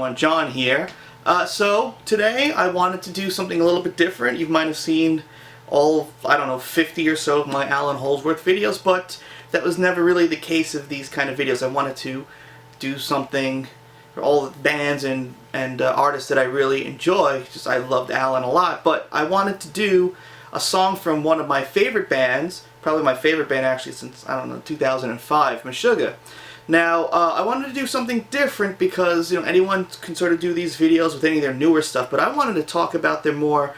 everyone, John here. So today I wanted to do something a little bit different. You might have seen all, I don't know, 50 or so of my Alan Holdsworth videos, but that was never really the case of these kind of videos. I wanted to do something for all the bands and artists that I really enjoy. Just I loved Alan a lot, but I wanted to do a song from one of my favorite bands, probably my favorite band actually since, I don't know, 2005, Meshuggah. Now, I wanted to do something different because, you know, anyone can sort of do these videos with any of their newer stuff, but I wanted to talk about their more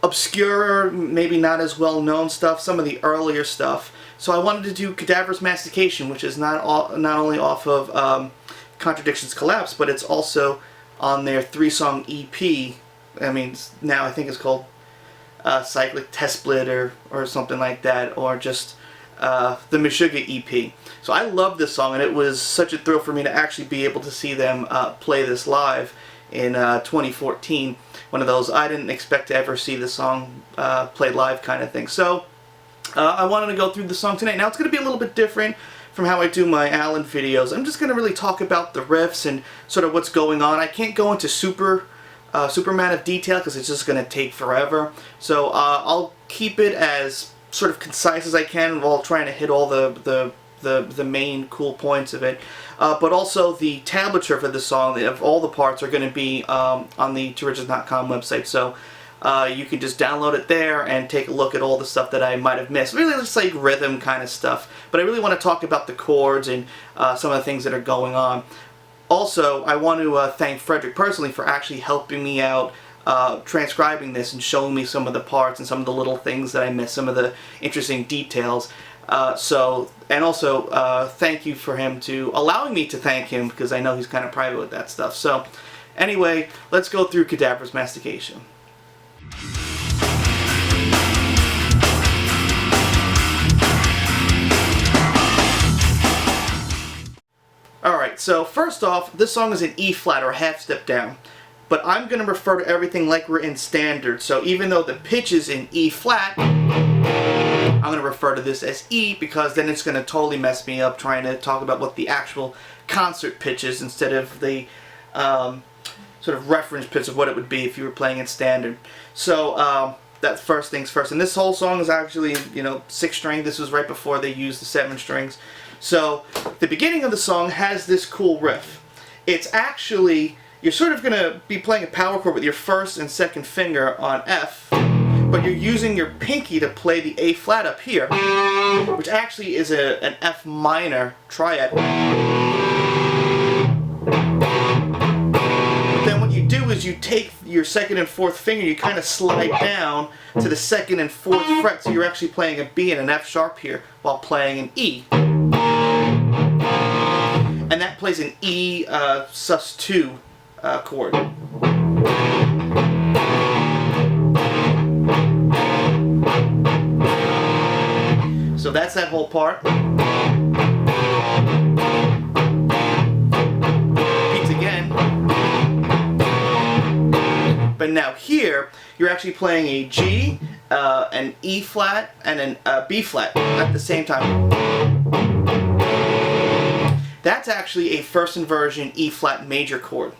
obscure, maybe not as well-known stuff, some of the earlier stuff. So I wanted to do Cadaverous Mastication, which is not only off of Contradictions Collapse, but it's also on their 3-song EP. I mean, now I think it's called Cyclic Test Split or something like that, or just the Meshuggah EP. So I love this song, and it was such a thrill for me to actually be able to see them play this live in 2014. One of those I didn't expect to ever see the song played live kind of thing. So I wanted to go through the song tonight. Now it's going to be a little bit different from how I do my Alan videos. I'm just going to really talk about the riffs and sort of what's going on. I can't go into super amount of detail because it's just going to take forever. So I'll keep it as sort of concise as I can while trying to hit all the main cool points of it. But also the tablature for the song of all the parts are going to be on the ToRiches.com website. So you can just download it there and take a look at all the stuff that I might have missed. Really just like rhythm kind of stuff. But I really want to talk about the chords and some of the things that are going on. Also, I want to thank Fredrik personally for actually helping me out transcribing this and showing me some of the parts and some of the little things that I missed, some of the interesting details. And also thank you for him to allowing me to thank him, because I know he's kind of private with that stuff. So anyway, let's go through Cadaverous Mastication. Alright, so first off, this song is in E flat, or a half step down. But I'm going to refer to everything like we're in standard. So even though the pitch is in E flat, I'm going to refer to this as E, because then it's going to totally mess me up trying to talk about what the actual concert pitch is instead of the sort of reference pitch of what it would be if you were playing in standard. So that's first things first. And this whole song is actually, you know, 6-string. This was right before they used the 7 strings. So the beginning of the song has this cool riff. It's actually, you're sort of going to be playing a power chord with your first and second finger on F, but you're using your pinky to play the A flat up here, which actually is an F minor triad. But then what you do is you take your second and fourth finger, you kind of slide down to the second and fourth fret, so you're actually playing a B and an F sharp here while playing an E. And that plays an E sus2 chord. So that's that whole part. Repeats again. But now here, you're actually playing a G, an E flat, and an B flat at the same time. That's actually a first inversion E flat major chord,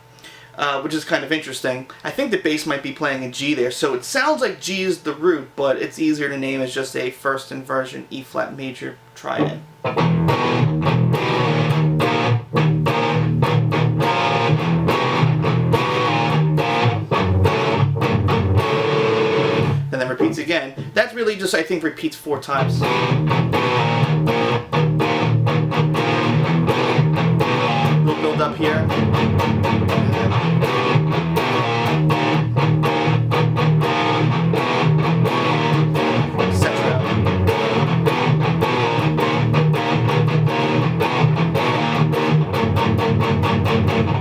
which is kind of interesting. I think the bass might be playing a G there, so it sounds like G is the root, but it's easier to name as just a first inversion E flat major triad. And then repeats again. That really just, I think, repeats 4 times. Build up here.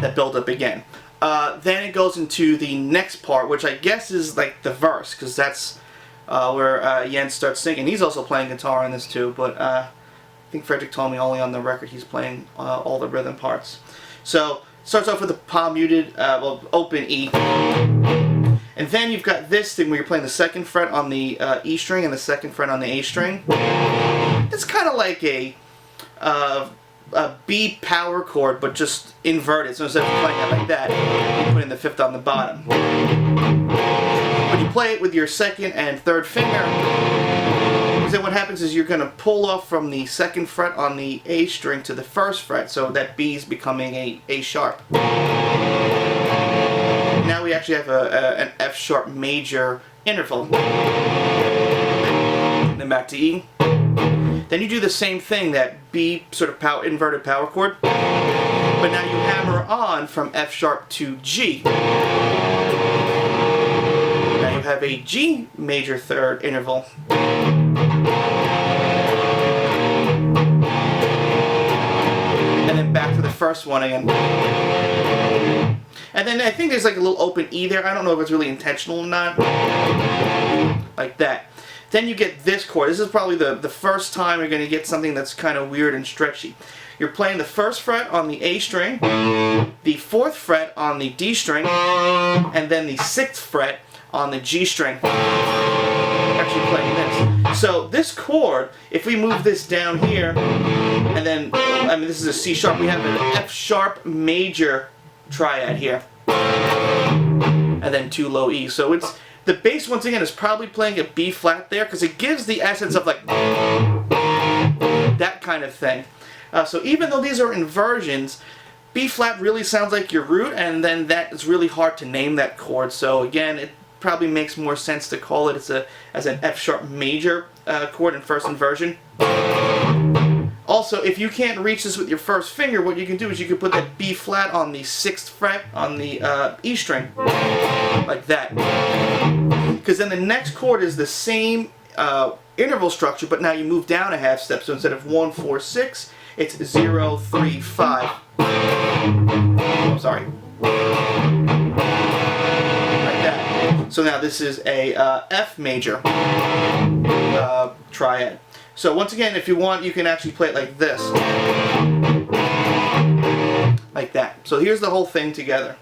That build up again. Then it goes into the next part, which I guess is like the verse, because that's where Jens starts singing. He's also playing guitar on this too, but I think Fredrik told me only on the record he's playing all the rhythm parts. So starts off with a palm muted, open E, and then you've got this thing where you're playing the 2nd fret on the E string and the 2nd fret on the A string. It's kind of like a a B power chord, but just inverted. So instead of playing it like that, you put in the 5th on the bottom. When you play it with your 2nd and 3rd finger, then what happens is you're going to pull off from the 2nd fret on the A string to the 1st fret, so that B is becoming A sharp. Now we actually have an F sharp major interval. Then back to E. Then you do the same thing, that B sort of inverted power chord, but now you hammer on from F sharp to G. Now you have a G major 3rd interval. And then back to the first one again. And then I think there's like a little open E there. I don't know if it's really intentional or not. Like that. Then you get this chord. This is probably the first time you're going to get something that's kind of weird and stretchy. You're playing the 1st fret on the A string, the 4th fret on the D string, and then the 6th fret on the G string. Actually playing this. So this chord, if we move this down here, and then, I mean this is a C sharp, we have an F sharp major triad here. And then 2 low E. So it's, the bass once again is probably playing a B flat there, because it gives the essence of like that kind of thing. So even though these are inversions, B flat really sounds like your root, and then that is really hard to name that chord. So again, it probably makes more sense to call it as an F sharp major chord in 1st inversion. Also, if you can't reach this with your 1st finger, what you can do is you can put that B flat on the 6th fret on the E string, like that. Because then the next chord is the same interval structure, but now you move down a half step. So instead of 1, 4, 6, it's 0, 3, 5. Oh, sorry. Like that. So now this is a F major triad. So once again, if you want, you can actually play it like this. Like that. So here's the whole thing together.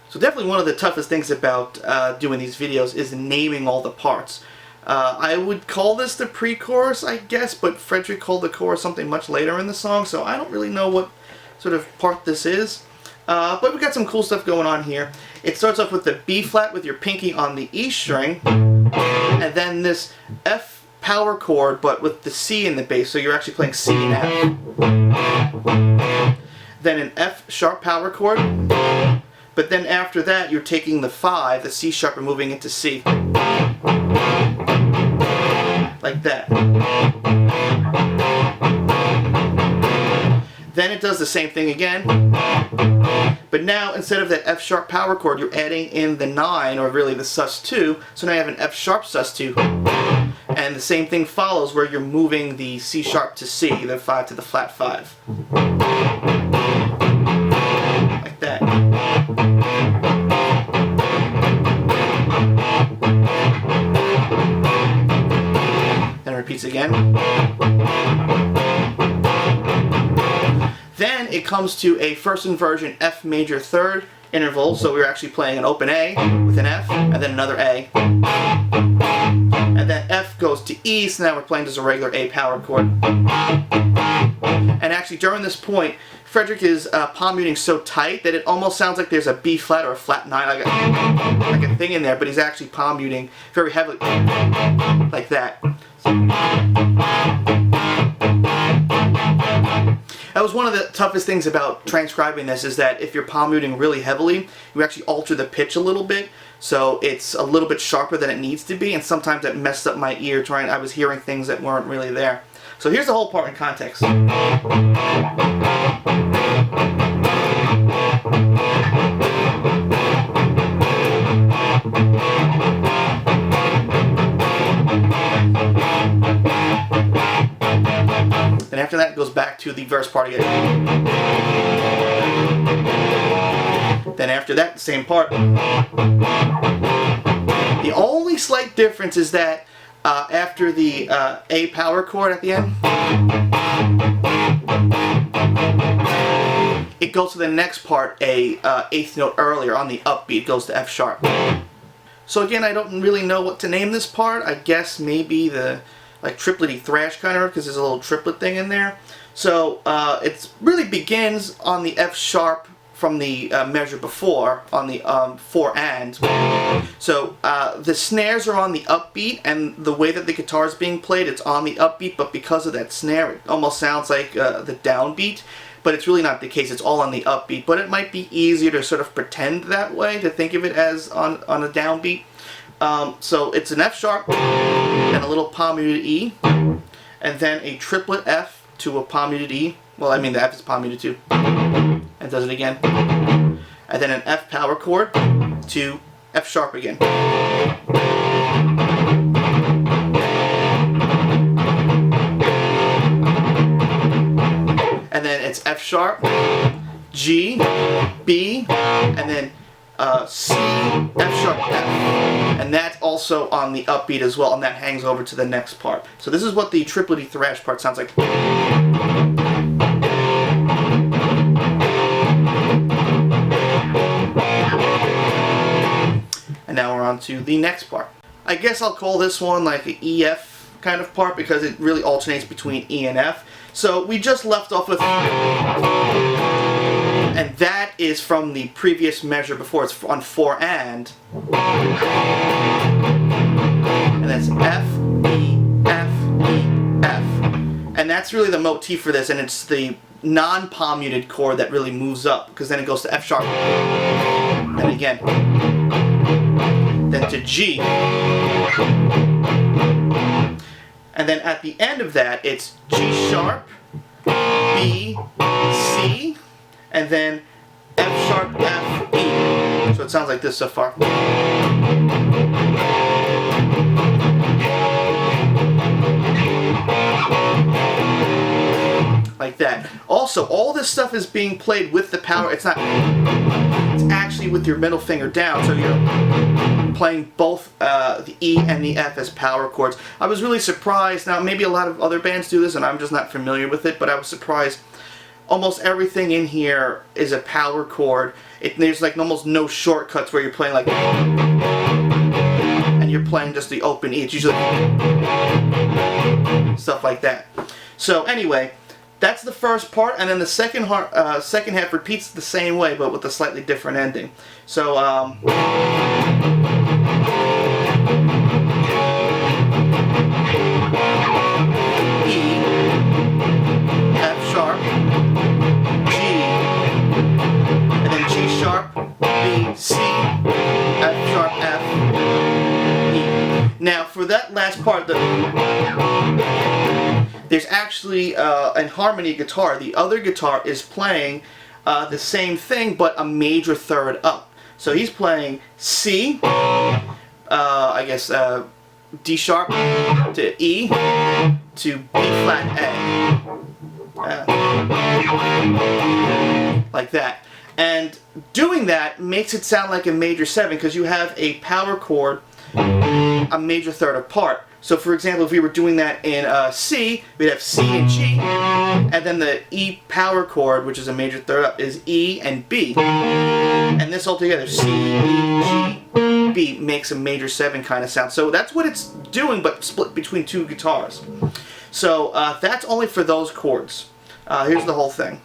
So definitely one of the toughest things about doing these videos is naming all the parts. I would call this the pre-chorus, I guess, but Fredrik called the chorus something much later in the song, so I don't really know what sort of part this is. But we got some cool stuff going on here. It starts off with the B flat with your pinky on the E string, and then this F power chord, but with the C in the bass, so you're actually playing C and F. Then an F sharp power chord, but then after that you're taking the 5, the C sharp, and moving it to C. Like that. Then it does the same thing again, but now instead of that F sharp power chord, you're adding in the 9, or really the sus2, so now you have an F sharp sus2. And the same thing follows, where you're moving the C sharp to C, the 5 to the flat 5. Like that. Then it repeats again. Then it comes to a 1st inversion F major 3rd interval, so we're actually playing an open A with an F, and then another A. And then F goes to E, so now we're playing just a regular A power chord. And actually during this point, Fredrik is palm muting so tight that it almost sounds like there's a B flat or a flat 9, like a thing in there, but he's actually palm muting very heavily, like that. That was one of the toughest things about transcribing this, is that if you're palm muting really heavily, you actually alter the pitch a little bit, so it's a little bit sharper than it needs to be, and sometimes that messed up my ear. I was hearing things that weren't really there. So here's the whole part in context. Then after that, it goes back to the verse part again. Then after that, the same part. The only slight difference is that after the A power chord at the end, it goes to the next part a eighth note earlier on the upbeat. It goes to F sharp. So again, I don't really know what to name this part. I guess maybe the like Triplety Thrash kind of, because there's a little triplet thing in there. So it really begins on the F sharp from the measure before, on the 4 and. So the snares are on the upbeat, and the way that the guitar is being played, it's on the upbeat, but because of that snare, it almost sounds like the downbeat. But it's really not the case. It's all on the upbeat. But it might be easier to sort of pretend that way, to think of it as on a downbeat. So it's an F sharp and a little palm muted E, and then a triplet F to a palm muted E. Well, I mean the F is palm muted too. And does it again. And then an F power chord to F sharp again. And then it's F sharp, G, B, and then C, F sharp, F. And that's also on the upbeat as well, and that hangs over to the next part. So this is what the Triplety Thrash part sounds like. And now we're on to the next part. I guess I'll call this one like an EF kind of part, because it really alternates between E and F. So we just left off with, and that is from the previous measure before. It's on 4 and that's F, E, F, E, F. And that's really the motif for this, and it's the non-palm muted chord that really moves up, because then it goes to F sharp, and again, then to G, and then at the end of that it's G sharp, B, C, and then F sharp, F, E. So it sounds like this so far. Like that. Also, all this stuff is being played with the power. It's actually with your middle finger down, so you're playing both the E and the F as power chords. I was really surprised. Now, maybe a lot of other bands do this, and I'm just not familiar with it, but I was surprised. Almost everything in here is a power chord. There's like almost no shortcuts where you're playing like, and you're playing just the open E. It's usually stuff like that. So anyway, that's the first part, and then the second half repeats the same way, but with a slightly different ending. So, E, F sharp, G, and then G sharp, B, C, F sharp, F, E. Now, for that last part, there's actually a harmony guitar. The other guitar is playing the same thing, but a major third up. So he's playing C, I guess D sharp to E to B flat A. Like that. And doing that makes it sound like a major 7, because you have a power chord a major third apart. So for example, if we were doing that in C, we'd have C and G, and then the E power chord, which is a major third up, is E and B. And this all together, C, E, G, B, makes a major 7 kind of sound. So that's what it's doing, but split between two guitars. So that's only for those chords. Here's the whole thing.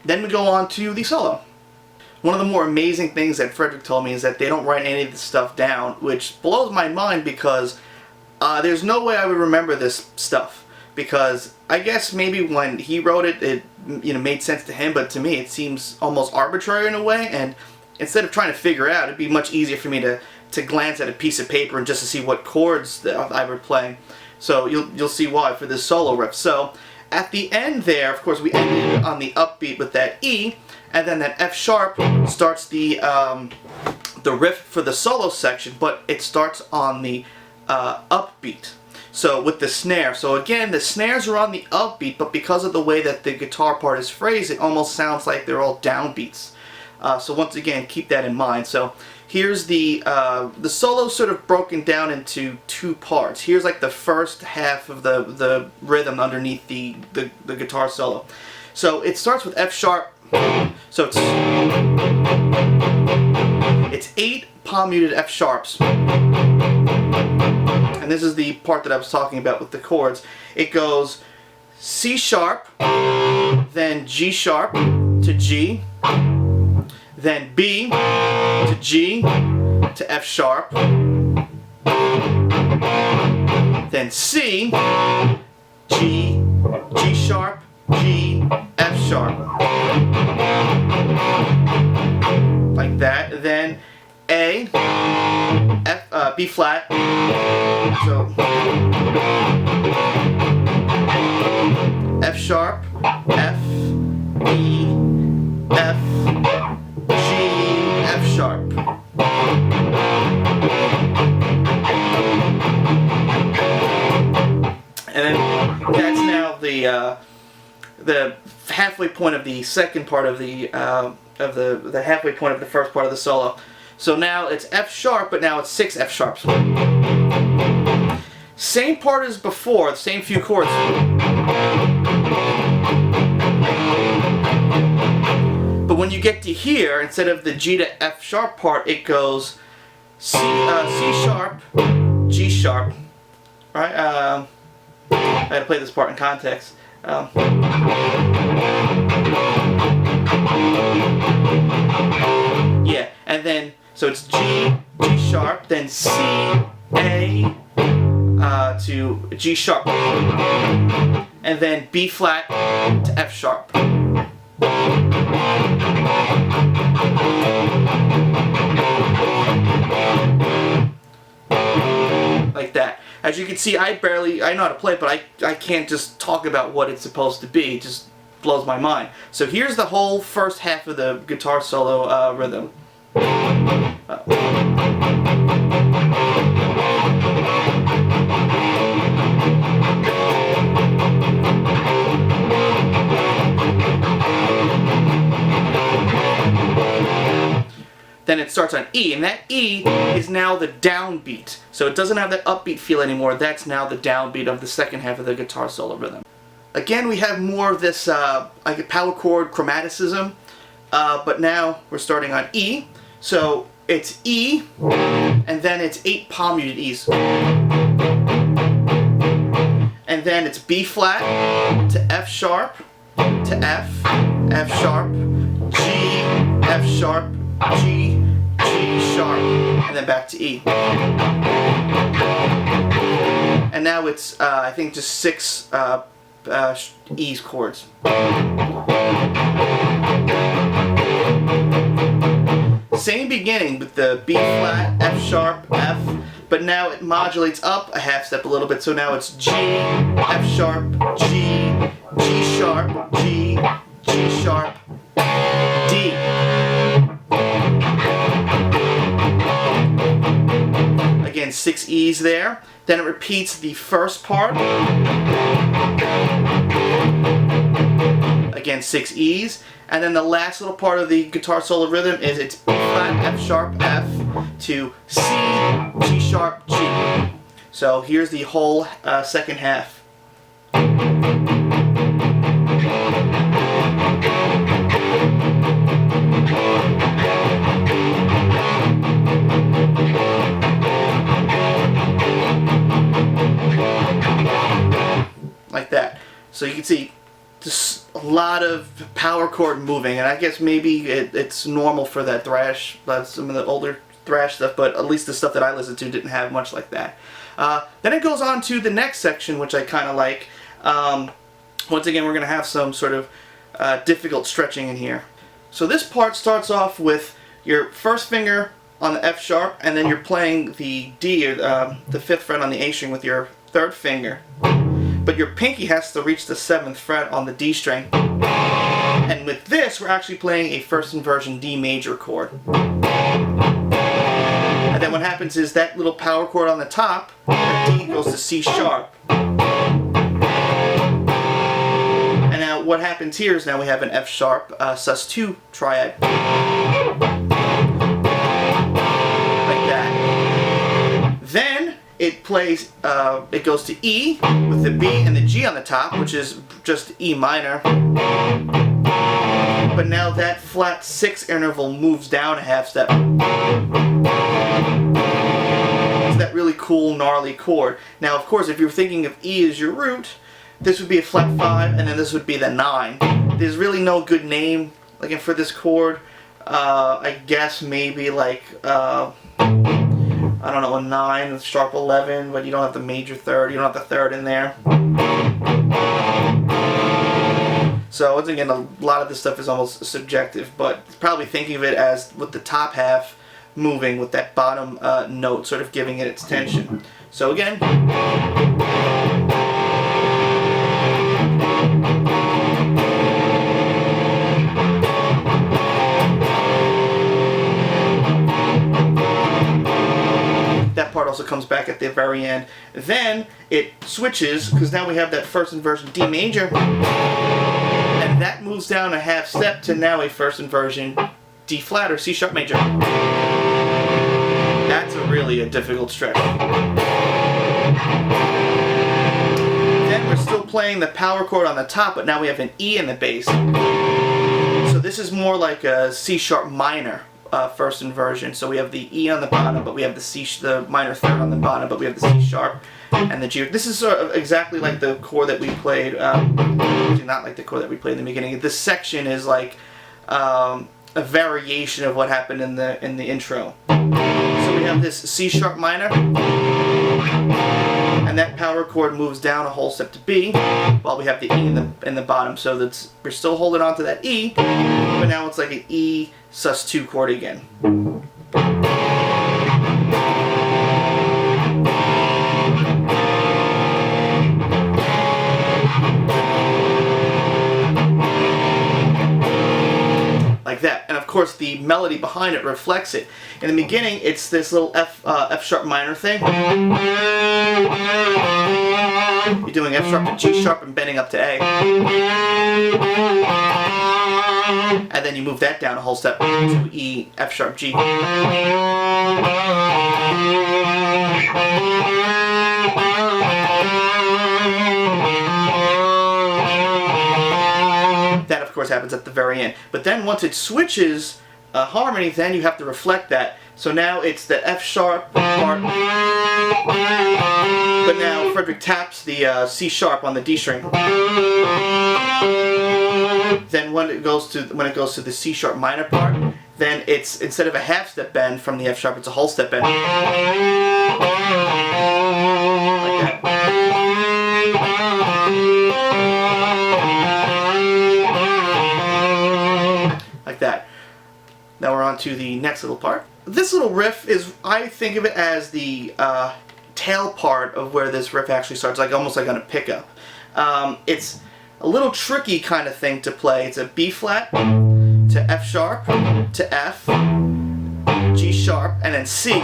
Then we go on to the solo. One of the more amazing things that Fredrik told me is that they don't write any of this stuff down, which blows my mind, because there's no way I would remember this stuff. Because I guess maybe when he wrote it, it made sense to him, but to me it seems almost arbitrary in a way, and instead of trying to figure it out, it'd be much easier for me to glance at a piece of paper and just to see what chords that I were playing. So you'll see why for this solo riff. So at the end there, of course, we ended on the upbeat with that E, and then that F sharp starts the riff for the solo section, but it starts on the upbeat. So with the snare, so again the snares are on the upbeat, but because of the way that the guitar part is phrased, it almost sounds like they're all downbeats. So once again, keep that in mind. So here's the solo sort of broken down into two parts. Here's like the first half of the rhythm underneath the guitar solo. So it starts with F sharp. So it's 8 palm muted F sharps. And this is the part that I was talking about with the chords. It goes C sharp, then G sharp to G, then B to G to F sharp, then C, G, G sharp, G, F sharp. Like that. Then A, F, B flat. So F sharp, F, E, F, G, F sharp. And then that's now the halfway point of the second part of the halfway point of the first part of the solo. So now it's F sharp, but now it's 6 F sharps. Same part as before, the same few chords. But when you get to here, instead of the G to F sharp part, it goes C sharp, G sharp. Right? I had to play this part in context. Yeah, and then so it's G, G sharp, then C, A to G sharp, and then B flat to F sharp. Like that. As you can see, I know how to play it, but I can't just talk about what it's supposed to be. It just blows my mind. So here's the whole first half of the guitar solo rhythm. Then it starts on E, and that E is now the downbeat. So it doesn't have that upbeat feel anymore. That's now the downbeat of the second half of the guitar solo rhythm. Again, we have more of this like power chord chromaticism, but now we're starting on E. So it's E, and then it's 8 palm muted E's. And then it's B flat to F sharp to F, F sharp, G, F sharp, G, G sharp, and then back to E. And now it's, I think, just 6 E's chords. Same beginning with the B flat, F sharp, F, but now it modulates up a half step a little bit, so now it's G, F sharp, G, G sharp, G, G sharp, D. Again, 6 E's there. Then it repeats the first part. Again, 6 E's. And then the last little part of the guitar solo rhythm is it's B flat, F sharp, F to C, G sharp, G. So here's the whole second half. Like that. So you can see just a lot of power chord moving, and I guess maybe it's normal for that thrash, some of the older thrash stuff, but at least the stuff that I listened to didn't have much like that. Then it goes on to the next section, which I kind of like. Once again, we're going to have some sort of difficult stretching in here. So this part starts off with your first finger on the F sharp, and then you're playing the D, or the 5th fret on the A string with your 3rd finger. But your pinky has to reach the 7th fret on the D string. And with this, we're actually playing a first inversion D major chord. And then what happens is that little power chord on the top, that D goes to C sharp. And now what happens here is now we have an F sharp sus2 triad. Like that. Then it plays, it goes to E with the B and the G on the top, which is just E minor. But now that flat 6 interval moves down a half step. It's that really cool, gnarly chord. Now, of course, if you're thinking of E as your root, this would be a flat 5, and then this would be the 9. There's really no good name like for this chord. I guess maybe like, I don't know, a 9, a sharp 11, but you don't have the major third, you don't have the third in there. So once again, a lot of this stuff is almost subjective, but probably thinking of it as with the top half moving with that bottom note sort of giving it its tension. So again, that part also comes back at the very end. Then it switches, because now we have that first inversion D major, and that moves down a half step to now a first inversion D flat or C sharp major. That's really a difficult stretch. Then we're still playing the power chord on the top, but now we have an E in the bass. So this is more like a C sharp minor first inversion. So we have the E on the bottom, but we have the minor third on the bottom, but we have the C sharp and the G. This is sort of exactly like the chord that we played, not like the chord that we played in the beginning. This section is like a variation of what happened in the intro. So we have this C sharp minor, and that power chord moves down a whole step to B, while we have the E in the bottom. So we're still holding on to that E, but now it's like an E sus2 chord again. Like that. And of course the melody behind it reflects it. In the beginning it's this little F sharp minor thing. You're doing F sharp to G sharp and bending up to A. And then you move that down a whole step to E, F sharp, G. That of course happens at the very end. But then once it switches harmony, then you have to reflect that. So now it's the F sharp part, but now Fredrik taps the C sharp on the D string. Then when it goes to the C sharp minor part, then it's, instead of a half step bend from the F sharp, it's a whole step bend. Like that. Like that. Now we're on to the next little part. This little riff is, I think of it as the tail part of where this riff actually starts, like almost like on a pickup. It's a little tricky kind of thing to play. It's a B flat to F sharp to F, G sharp, and then C,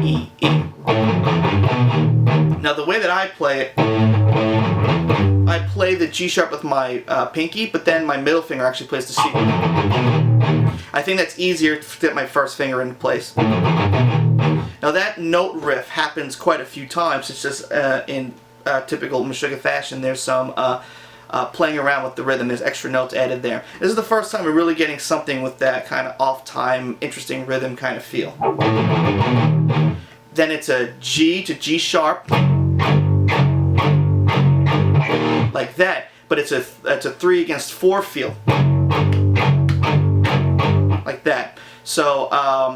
E, E. Now the way that I play it, I play the G sharp with my pinky, but then my middle finger actually plays the C. I think that's easier to get my first finger into place. Now that note riff happens quite a few times. It's just in typical Meshuggah fashion, there's some playing around with the rhythm. There's extra notes added there. This is the first time we're really getting something with that kind of off-time, interesting rhythm kind of feel. Then it's a G to G sharp, like that, but it's a 3 against 4 feel, like that. So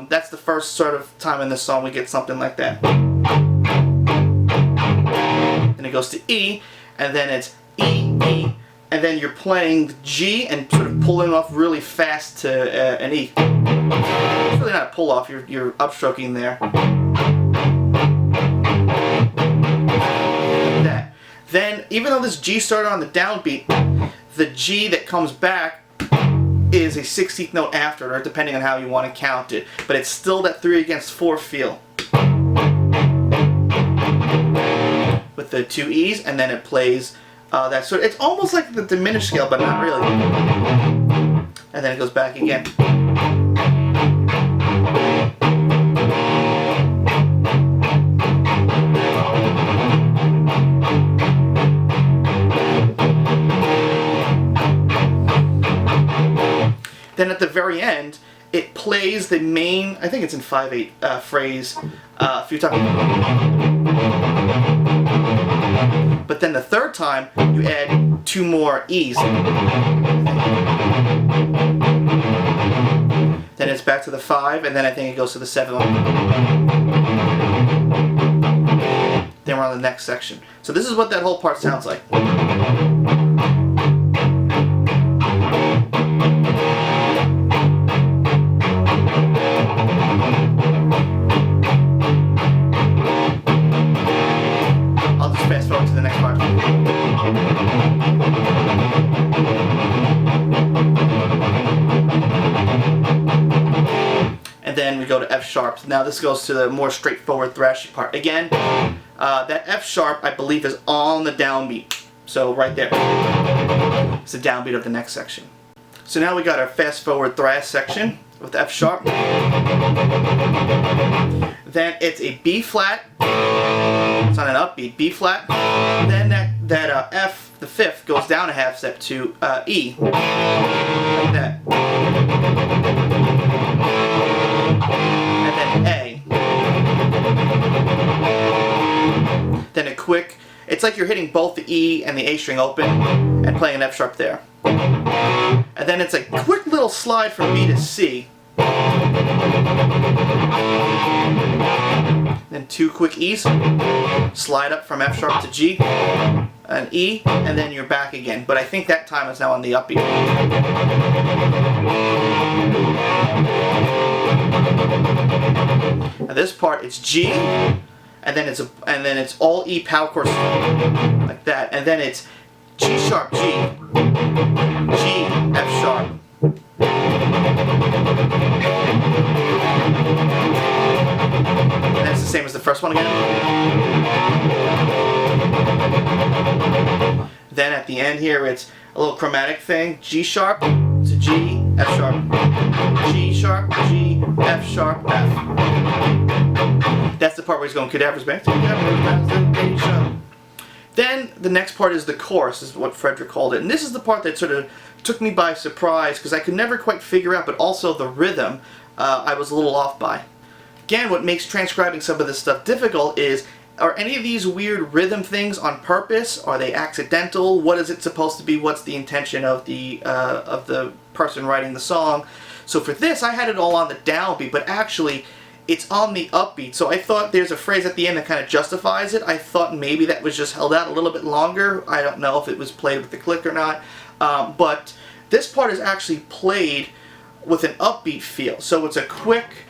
that's the first sort of time in this song we get something like that. Then it goes to E, and then it's E, E, and then you're playing the G and sort of pulling off really fast to an E. It's really not a pull off, you're upstroking there. Like that. Then, even though this G started on the downbeat, the G that comes back is a 16th note after, or depending on how you want to count it. But it's still that 3 against 4 feel. with the 2 E's, and then it plays that sort of, it's almost like the diminished scale, but not really. And then it goes back again. Then at the very end, it plays the main, I think it's in 5/8 phrase a few times. But then the third time, you add 2 more E's. Then it's back to the 5, and then I think it goes to the 7th one. Then we're on the next section. So this is what that whole part sounds like. I'll just fast forward to the next part. And then we go to F sharp. Now this goes to the more straightforward thrashy part. Again, that F sharp I believe is on the downbeat. So right there. It's the downbeat of the next section. So now we got our fast forward thrash section with F sharp. Then it's a B flat. It's on an upbeat B flat. Then that F, the 5th, goes down a half step to E. Like that. And then A. Then a quick, it's like you're hitting both the E and the A string open and playing an F sharp there. And then it's a quick little slide from B to C. Then 2 quick E's. Slide up from F sharp to G. An E, and then you're back again. But I think that time is now on the upbeat. Now this part, it's G, and then it's all E power chords like that, and then it's G sharp G, G F sharp. And it's the same as the first one again. Then at the end here, it's a little chromatic thing. G sharp to G, F sharp, G sharp, G, F sharp, F. That's the part where he's going Cadaverous Mastication. Then the next part is the chorus, is what Fredrik called it. And this is the part that sort of took me by surprise because I could never quite figure out, but also the rhythm I was a little off by. Again, what makes transcribing some of this stuff difficult is, are any of these weird rhythm things on purpose? Are they accidental? What is it supposed to be? What's the intention of the person writing the song? So for this, I had it all on the downbeat, but actually it's on the upbeat. So I thought there's a phrase at the end that kind of justifies it. I thought maybe that was just held out a little bit longer. I don't know if it was played with the click or not. But this part is actually played with an upbeat feel. So it's a quick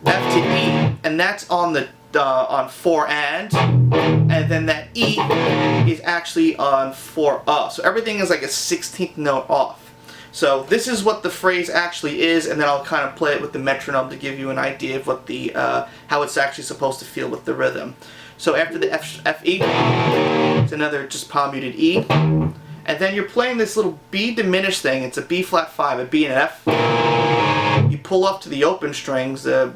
F to E, and that's on the on 4 and then that E is actually on 4 So everything is like a 16th note off. So this is what the phrase actually is, and then I'll kind of play it with the metronome to give you an idea of what the how it's actually supposed to feel with the rhythm. So after the F E, it's another just palm muted E, and then you're playing this little B diminished thing. It's a B flat 5, a B and an F. You pull up to the open strings, the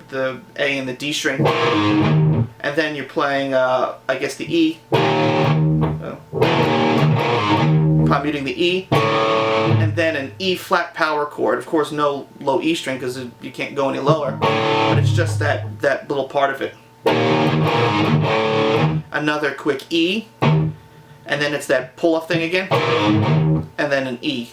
A and the D string, and then you're playing, I guess, the E. Palm muting the E, and then an E flat power chord. Of course, no low E string because you can't go any lower, but it's just that little part of it. Another quick E, and then it's that pull off thing again, and then an E.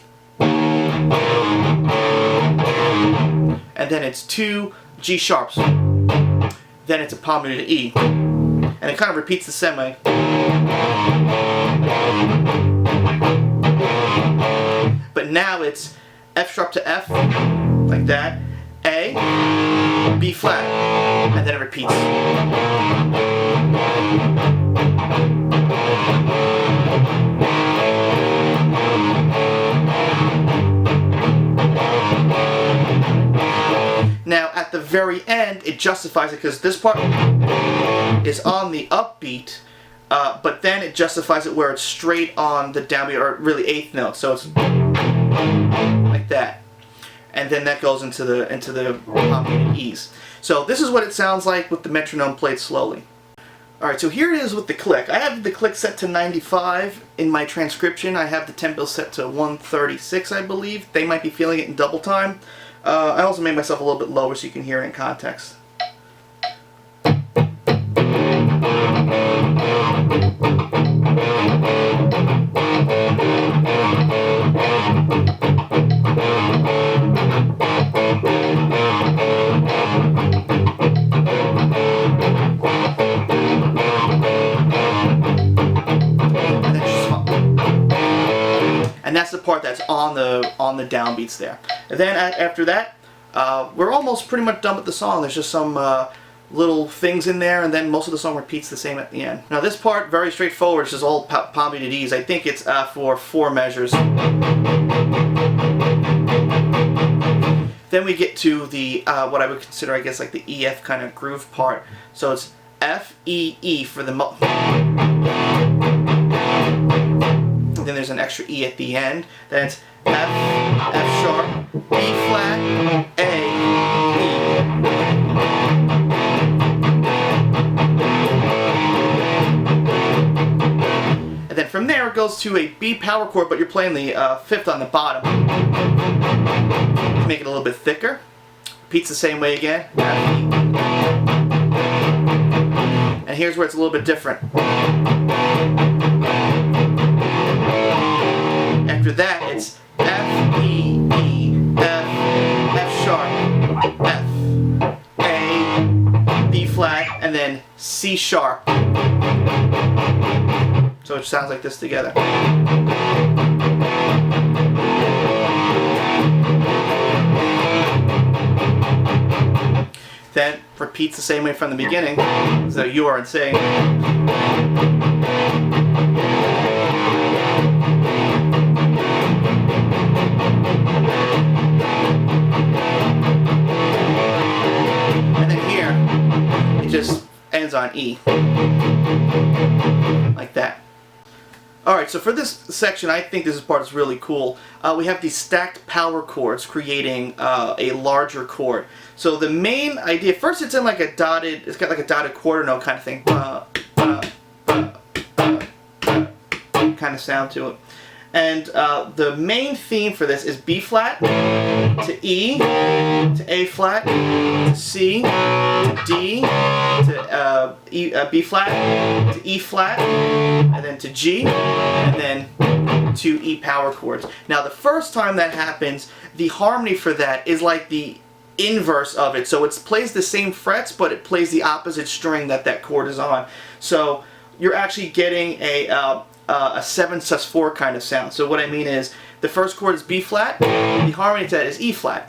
And then it's 2 G sharps. Then it's a palm muted E. And it kind of repeats the same way. But now it's F sharp to F, like that, A, B flat, and then it repeats. Now at the very end, it justifies it because this part is on the upbeat, but then it justifies it where it's straight on the downbeat, or really eighth note, so it's like that, and then that goes into the palm muted E's. So this is what it sounds like with the metronome played slowly. Alright, so here it is with the click. I have the click set to 95 in my transcription. I have the tempo set to 136, I believe. They might be feeling it in double time. I also made myself a little bit lower so you can hear it in context. And that's the part that's on the downbeats there. And then after that, we're almost pretty much done with the song. There's just some little things in there, and then most of the song repeats the same at the end. Now this part, very straightforward. It's just all palm muted E's. I think it's for 4 measures. Then we get to the what I would consider, I guess, like the EF kind of groove part. So it's F, E, E for the then there's an extra E at the end. Then it's F, F sharp, E flat, A, E. And then from there it goes to a B power chord, but you're playing the 5th on the bottom. Make it a little bit thicker. Repeats the same way again. F, E. And here's where it's a little bit different. After that, it's F, E, E, F, F sharp, F, A, B flat, and then C sharp. So it sounds like this together. Then repeats the same way from the beginning, so you aren't saying. Just ends on E, like that. Alright, so for this section, I think this part is really cool. We have these stacked power chords creating a larger chord. So the main idea, first it's in like a dotted, it's got like a dotted quarter note kind of thing, kind of sound to it. And the main theme for this is B flat to E to A flat to C to D to B flat to E flat, and then to G, and then to E power chords. Now the first time that happens, the harmony for that is like the inverse of it. So it plays the same frets, but it plays the opposite string that that chord is on. So you're actually getting a 7 sus4 kind of sound. So what I mean is, the first chord is B flat, the harmony to that is E flat.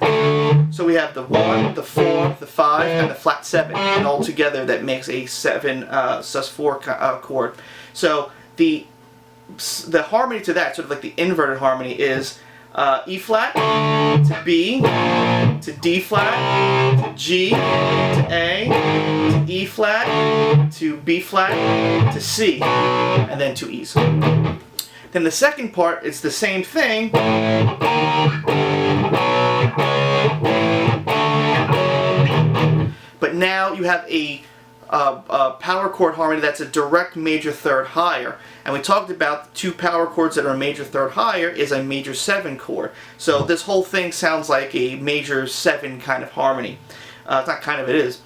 So we have the 1, the 4, the 5, and the flat 7, and all together that makes a 7 sus4 chord. So the harmony to that, sort of like the inverted harmony, is E flat to B to D flat to G to A to E flat to B flat to C, and then to E's. Then the second part is the same thing, but now you have a power chord harmony that's a direct major third higher. And we talked about the 2 power chords that are a major third higher is a major 7 chord. So this whole thing sounds like a major 7 kind of harmony. It's not kind of, it is.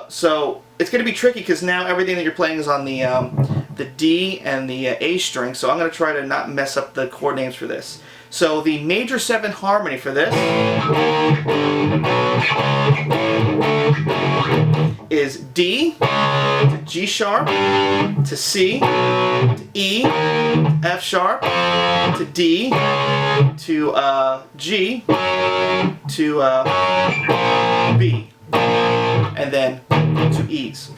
So it's going to be tricky because now everything that you're playing is on the D and the A string. So I'm going to try to not mess up the chord names for this. So the major 7 harmony for this is D to G sharp to C to E to F sharp to D to G to B, and then to E's.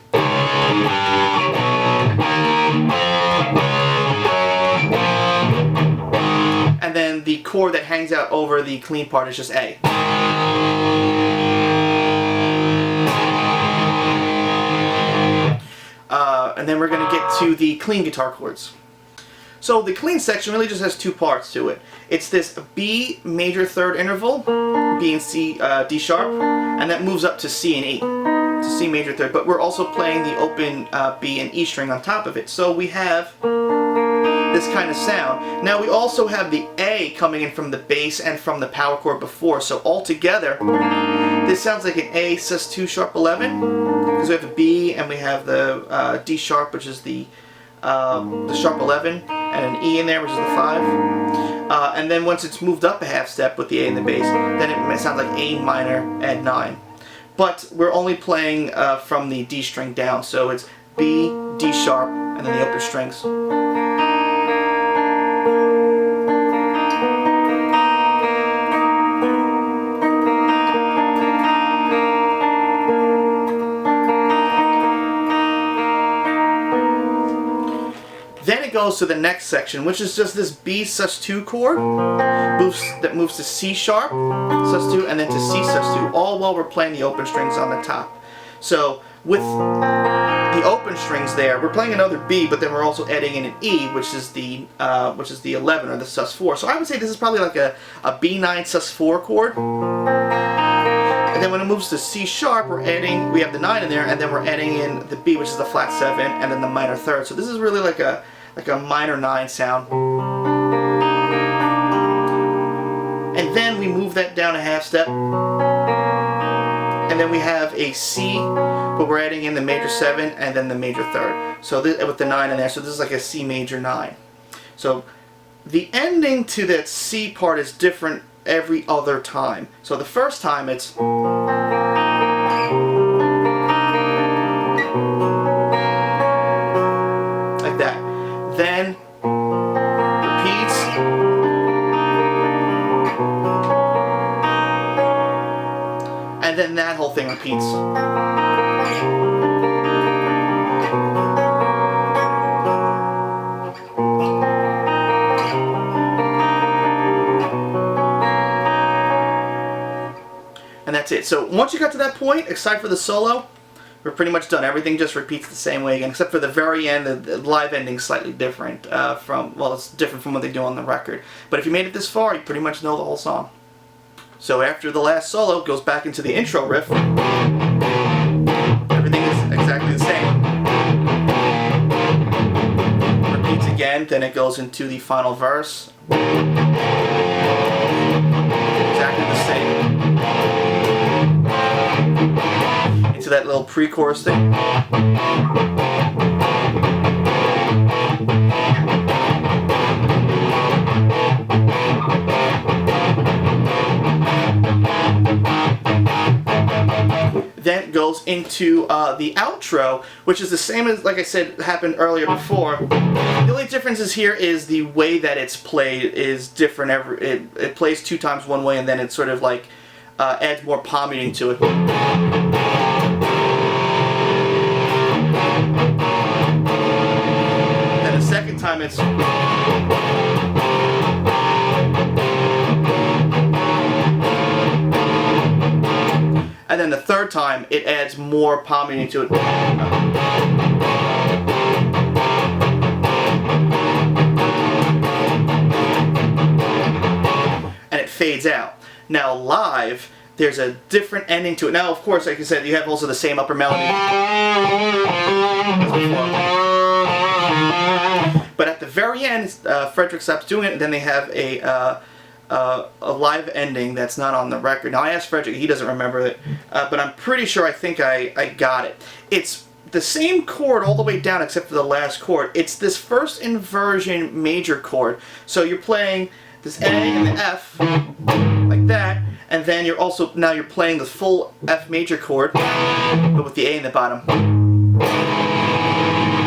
And then the chord that hangs out over the clean part is just A. and then we're going to get to the clean guitar chords. So the clean section really just has two parts to it. It's this B major third interval, B and C, D sharp, and that moves up to C and E, to C major third. But we're also playing the open B and E string on top of it. So we have this kind of sound. Now we also have the A coming in from the bass and from the power chord before. So altogether, this sounds like an A sus2 sharp 11, because we have the B and we have the D sharp, which is the sharp 11, and an E in there, which is the 5. And then once it's moved up a half step with the A and the bass, then it sounds like A minor add 9. But we're only playing from the D string down, so it's B, D sharp, and then the open strings. Then it goes to the next section, which is just this B sus2 chord that moves to C sharp sus2 and then to C sus2, all while we're playing the open strings on the top. So with the open strings there, we're playing another B, but then we're also adding in an E, which is the 11 or the sus4. So I would say this is probably like a B9 sus4 chord. And then when it moves to C sharp, we have the 9 in there, and then we're adding in the B, which is the flat 7, and then the minor third. So this is really like a minor 9 sound. And then we move that down a half step, and then we have a C, but we're adding in the major 7 and then the major third. So with the 9 in there, so this is like a C major 9. So the ending to that C part is different every other time. So the first time it's like that. Then repeats. And then that whole thing repeats. And that's it. So once you got to that point, except for the solo, we're pretty much done. Everything just repeats the same way again, except for the very end. The live ending's slightly different it's different from what they do on the record. But if you made it this far, you pretty much know the whole song. So after the last solo, it goes back into the intro riff. Everything is exactly the same. Repeats again, then it goes into the final verse. Exactly the same. Into that little pre-chorus thing. Then it goes into the outro, which is the same as, like I said, happened earlier before. The only difference is here is the way that it's played is different. It plays 2 times one way, and then it sort of like adds more palm muting to it. Then the second time it's and then the third time it adds more palm muting to it. And it fades out. Now live, there's a different ending to it. Now, of course, like I said, you have also the same upper melody as before. But at the very end, Fredrik stops doing it, and then they have a live ending that's not on the record. Now, I asked Fredrik, he doesn't remember it, but I'm pretty sure I got it. It's the same chord all the way down except for the last chord. It's this first inversion major chord. So you're playing this A and the F like that, and then you're playing the full F major chord, but with the A in the bottom.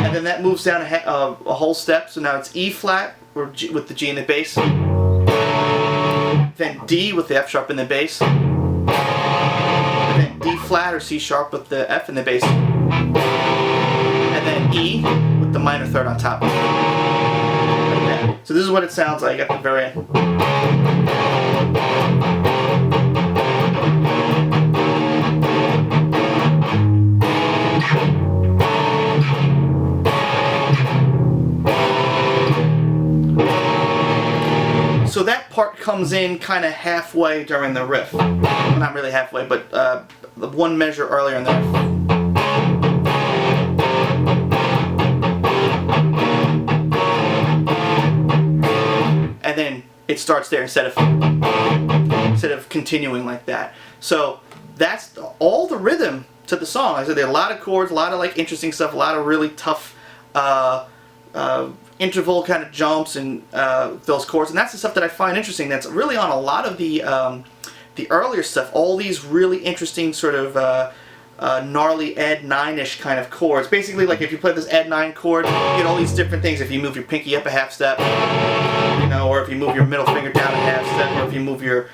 And then that moves down a whole step, so now it's E flat with the G in the bass, then D with the F sharp in the bass, and then D flat or C sharp with the F in the bass, and then E with the minor third on top. So this is what it sounds like at the very end. part comes in kind of halfway during the riff. Well, not really halfway, but the one measure earlier in the riff. And then it starts there instead of continuing like that. So that's all the rhythm to the song. I said there are a lot of chords, a lot of like interesting stuff, a lot of really tough interval kind of jumps and those chords, and that's the stuff that I find interesting. That's really on a lot of the earlier stuff. All these really interesting sort of gnarly Ed 9-ish kind of chords. Basically, like if you play this Ed 9 chord, you get all these different things. If you move your pinky up a half step, you know, or if you move your middle finger down a half step, or if you move your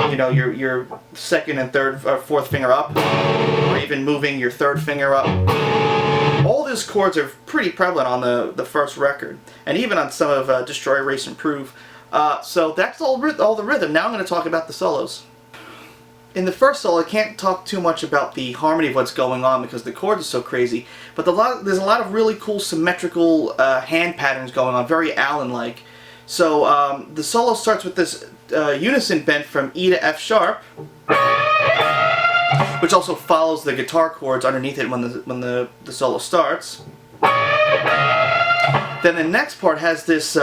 you know, your second and third or fourth finger up, or even moving your third finger up. All these chords are pretty prevalent on the first record, and even on some of Destroy, Erase, Improve. So that's all the rhythm. Now I'm going to talk about the solos. In the first solo, I can't talk too much about the harmony of what's going on because the chords are so crazy, but there's a lot of really cool symmetrical hand patterns going on, very Allen-like. So the solo starts with this unison bend from E to F sharp, which also follows the guitar chords underneath it when the solo starts. Then the next part has this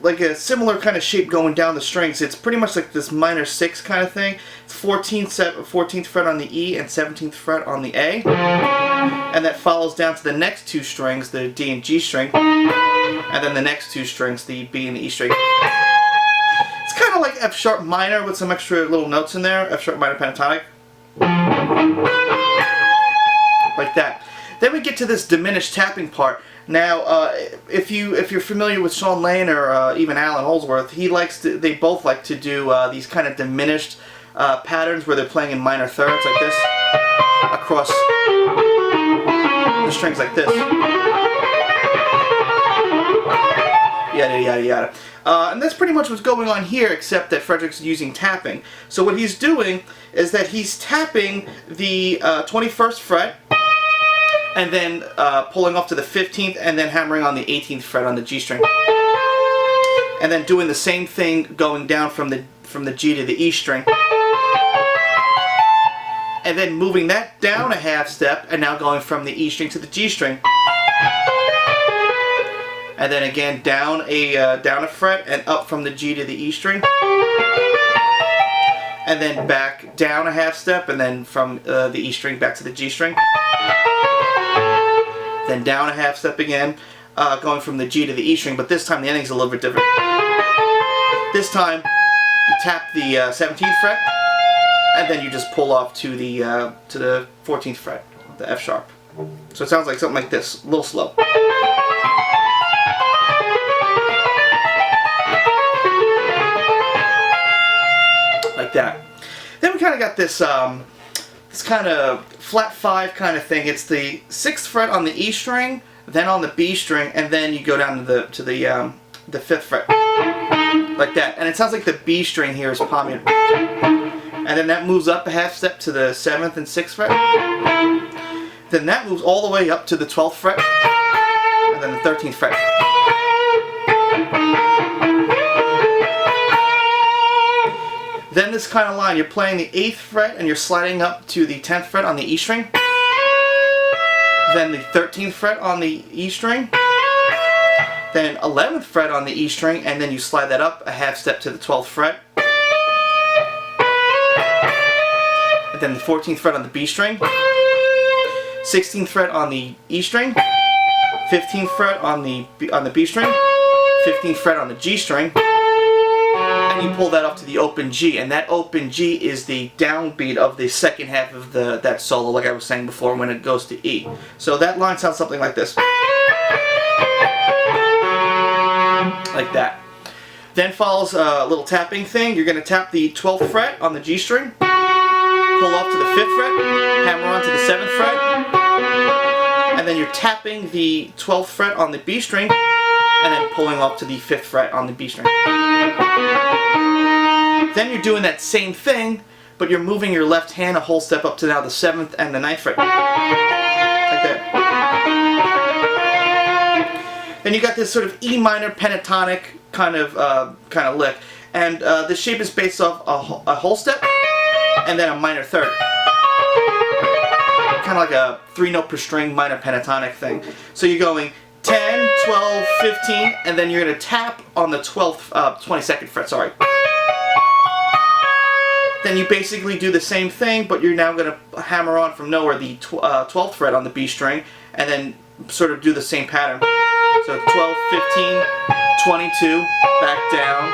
like a similar kind of shape going down the strings. It's pretty much like this minor 6 kind of thing. It's 14th fret on the E and 17th fret on the A, and that follows down to the next two strings, the D and G string, and then the next two strings, the B and the E string. It's kind of like F sharp minor with some extra little notes in there, F sharp minor pentatonic. Like that. Then we get to this diminished tapping part. Now, if you're familiar with Sean Lane or even Alan Holdsworth, they both like to do these kind of diminished patterns where they're playing in minor thirds like this across the strings like this. Yada yada yada. And that's pretty much what's going on here, except that Fredrik's using tapping. So what he's doing is that he's tapping the 21st fret, and then pulling off to the 15th, and then hammering on the 18th fret on the G string, and then doing the same thing going down from the G to the E string, and then moving that down a half step, and now going from the E string to the G string. And then again down a fret and up from the G to the E string, and then back down a half step, and then from the E string back to the G string, then down a half step again, going from the G to the E string, but this time the ending's a little bit different. This time you tap the 17th fret, and then you just pull off to the 14th fret, the F sharp. So it sounds like something like this, a little slow. That. Then we kind of got this this kind of flat 5 kind of thing. It's the 6th fret on the E string, then on the B string, and then you go down to the 5th fret, like that. And it sounds like the B string here is palming, and then that moves up a half step to the 7th and 6th fret. Then that moves all the way up to the 12th fret, and then the 13th fret. Then this kind of line, you're playing the 8th fret and you're sliding up to the 10th fret on the E string, then the 13th fret on the E string, then 11th fret on the E string, and then you slide that up a half step to the 12th fret, and then the 14th fret on the B string, 16th fret on the E string, 15th fret on the B string, 15th fret on the G string, and you pull that up to the open G, and that open G is the downbeat of the second half of that solo, like I was saying before, when it goes to E. So that line sounds something like this. Like that. Then follows a little tapping thing. You're going to tap the 12th fret on the G string, pull off to the 5th fret, hammer on to the 7th fret, and then you're tapping the 12th fret on the B string, and then pulling off to the 5th fret on the B string. Then you're doing that same thing, but you're moving your left hand a whole step up to now the 7th and the 9th fret. Like that. Then you got this sort of E minor pentatonic kind of lick. And the shape is based off a whole step and then a minor third. Kind of like a 3-note per string minor pentatonic thing. So you're going 10, 12, 15, and then you're going to tap on the 22nd fret, sorry. Then you basically do the same thing, but you're now going to hammer on from nowhere the 12th fret on the B string, and then sort of do the same pattern. So 12, 15, 22, back down.